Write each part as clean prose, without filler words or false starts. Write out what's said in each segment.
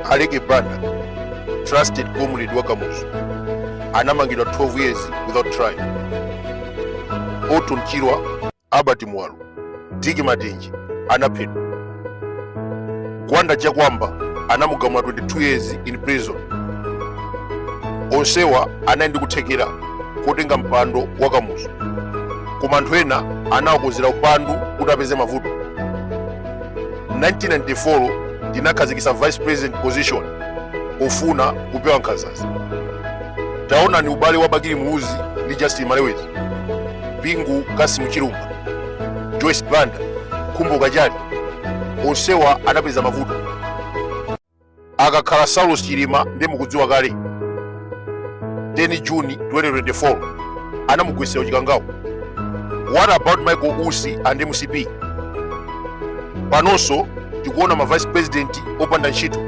Alege Banda, trusted comrade wa Kamuzu, anamangidwa 12 years without trial. Otton Chirwa, Albert Mwalu, Tigi Matenji anaphedwa. Gwanda Chakwamba anamugamula 22 years in prison. Onsewa anayendi kuthekera kotenga mpando wa Kamuzu. Koma anthu ena anawakonzera upandu kuti apeze mavuto. 1994 tinakhazikitsa vice president position ofuna kupewa nkhanzazi. Taona ni ubale wa Bakili Muluzi ndi Justin Malewezi, Bingu Kasimu Chilumba, Joyce Banda, Khumbo Kachali, onsewa anapeza mavuto. Akakhala Saulos Chilima ndi mukudziwa kale, 10 Juni 2024 anamugwesera chikangawo. What about Michael Usi and MCP? Panonso tikuona ma vice president opanda ntchito.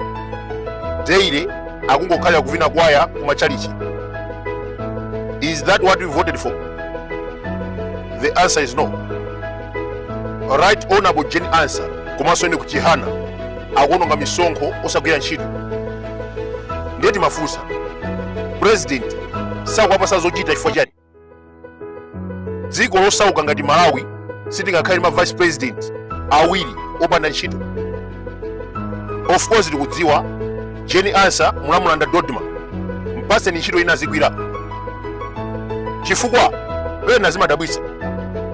Daily akungokhala kuvina kwaya kumachalichi. Is that what we voted for? The answer is no. Right Honorable Jane Ansah komanso ene kuchihana akuononga misonkho osagwira ntchito. Ndeti mafunsa president sakuwapasa zochita chifukwa chani? Dziko losauka ngati Malawi sitingakhale ma vice president awiri opanda ntchito. Of course tikudziwa Jane Ansah mulamulanda Dodma mpase ni ntchito ina zigwira. Chifukwa pena zimadabwisa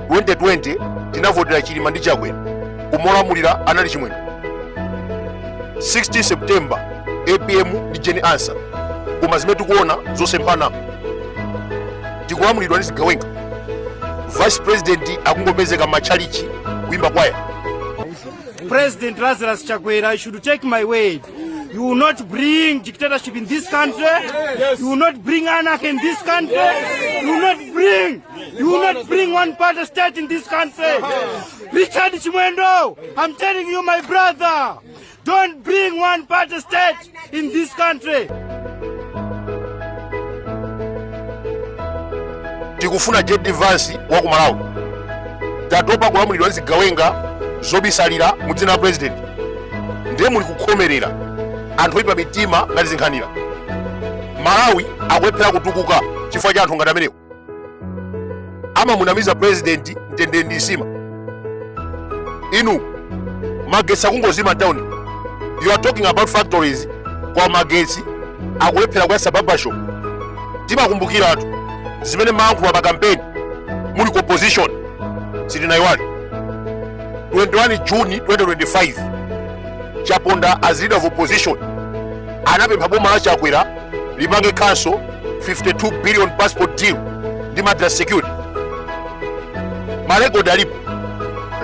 2020 tinavotera Chilima ndi Chakwera kumulamulira anali chimwene. 16 September APM ndi Jane Ansah koma zimene tikuona zosempana. Tikulamulidwa ndi zigawenga. Vice President akungomezeka machalichi kuimba kwaya. President Lazarus Chakwera, you should take my word. You will not bring dictatorship in this country. Yes. You will not bring anarchy in this country. Yes. You will not bring one-party state in this country. Richard Chimwendo, I'm telling you, my brother, don't bring one-party state in this country. Tikufuna J.D. Vance wa ku Malawi. Tatopa kulamulidwa zigawenga zobisalira mu dzina la president. Ndiye muli kukhomerera anthu oyipa mitima ngati zinkhanira. Malawi akulephera kutukuka chifukwa cha anthu ngati amenewo. Amamunamiza president mtendere ndi nsima. Inu magetsi akungozima town. You are talking about factories kwa magetsi akulephera kuyasa barbershop. Timakumbukira anthu zimene mayankhula pa campaign muli ku opposition sitinayiwale. 21 June 2025 Chaponda as leader of opposition anapempha boma la Chakwera lipange council 52 billion passport deal ndi Madras security. Malego dalipo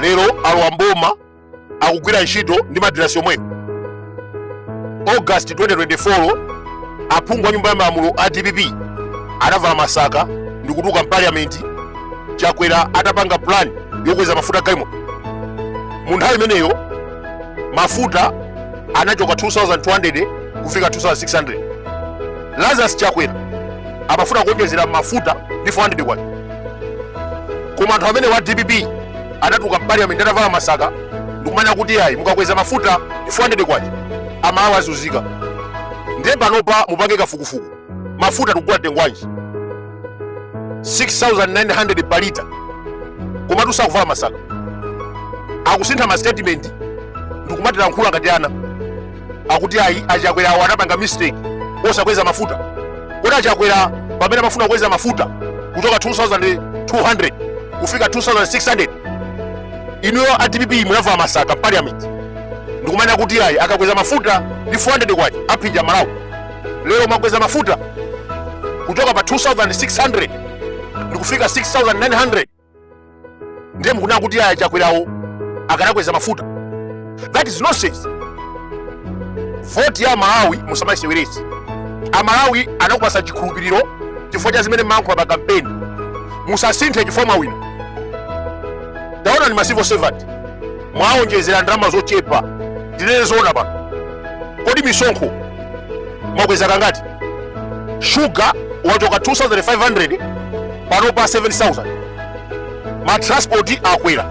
lero alwamboma akugwira ntchito ndi Madras yomwe. August 2024 aphungu a nyumba ya malamulo a DPP anavala masaka ndi kutuka parliament. Chakwera atapanga plan yokweza mafuta galimoto. Mu nthawi imeneyo mafuta anachoka 2200 kufika 2600. Lazarus Chakwera amafuna kuonjezera mafuta ndi 400 kwacha. Koma anthu amene wa DPP anatuka parliament atavala masaka ndikumanya kuti ayi mukakweza mafuta ndi 400 kwacha amawa azuzika. Ndiye panopa mupange kafukufuku mafuta tikugula tengwanji 6900 per liter. Koma tusakuvala masaka akusintha ma statement ndikumatira nkhula ngati ana akuti ayi Achakwera awo anapanga mistake osakweza mafuta. Kodi Achakwera pamene amafuna kukweza mafuta kutoka 2200 kufika 2600 inuyo a DPP munavala masaka parliament ndikumanya kuti ayi akakweza mafuta ndi 400 kwacha aphinja Malawi. Lero makweza mafuta kutoka pa 2600 ndikufika 6900 ndiye mukunena kuti ayi Achakwera awo akanakweza mafuta. That is nonsense. Vote ya Malawi musamayiseweretse. Amalawi anakupasa chikhulupiriro chifukwa cha zimene mayankhula pa campaign. Musasinthe chifukwa wina. Taona ni civil servant mwaonjezera ndalama zochepa ndinene zoona pano. Kodi misonkho mwakweza kangati? Sugar wachoka 2500 pano pa 7000. Ma transport akwera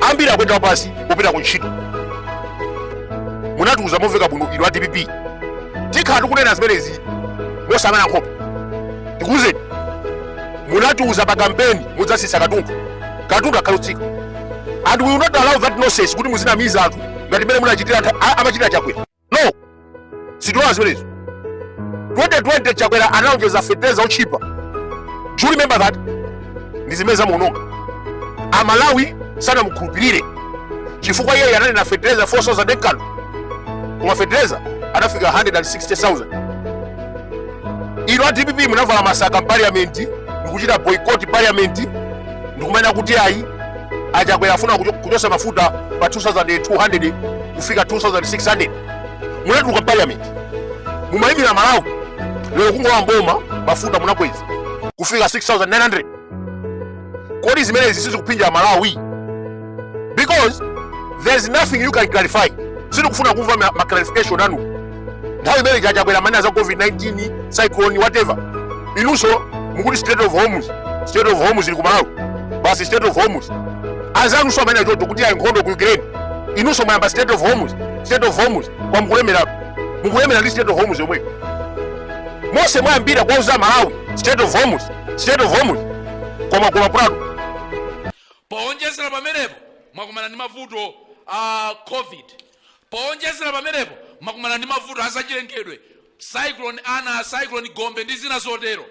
ambiri akwenda pasi kupita ku ntchito. munatuuza moveka bwino ilo DPP tikhala tikunena zimenezi mosamala nkhope tikuwuzeni munatuuza pa kampeni mudzasisa katundu akhalutsika and we will not allow that nonsense kuti muzinamiza anthu ngati mene munachitira amachitira Chakwera. No, situla zimenezi. 2020 Chakwera analonjeza fertilizer ochipa. Do you remember that? Ndizimeza muononga amalawi sana mukhulupirire chifukwa yeye anali na fertilizer 4,000 ekalo koma fertilizer anafika 160,000. ilo DPP munavala masaka parliament ndikuchita boycott parliament ndikumena kuti ayi Chakwera afuna kuchosa mafuta pa 2,200 kufika 2,600. munatuluka parliament mumayimira malawi lero kungowa mboma mafuta munakweza kufika 6,900. kodi zimenezi sizikupinja malawi because there's nothing you can clarify. Sikufuna kumva ma clarification anu nthawi imene Chakwera manena za COVID-19 cyclone whatever inuso mukuti state of Hormuz ili ku Malawi basi state of Hormuz azanu so amene achoto kuti ayi nkhondo ku Ukraine inuso mayamba state of Hormuz kwa mukulemera ndi state of Hormuz yomwe mose mwayambira kwa uza Malawi state of Hormuz koma prado poonjezera pamenepo mwakumana ndi mavuto a COVID poonjezera pamenepo mwakumana ndi mavuto azachilengedwe cyclone Ana cyclone Gombe ndi zina zotero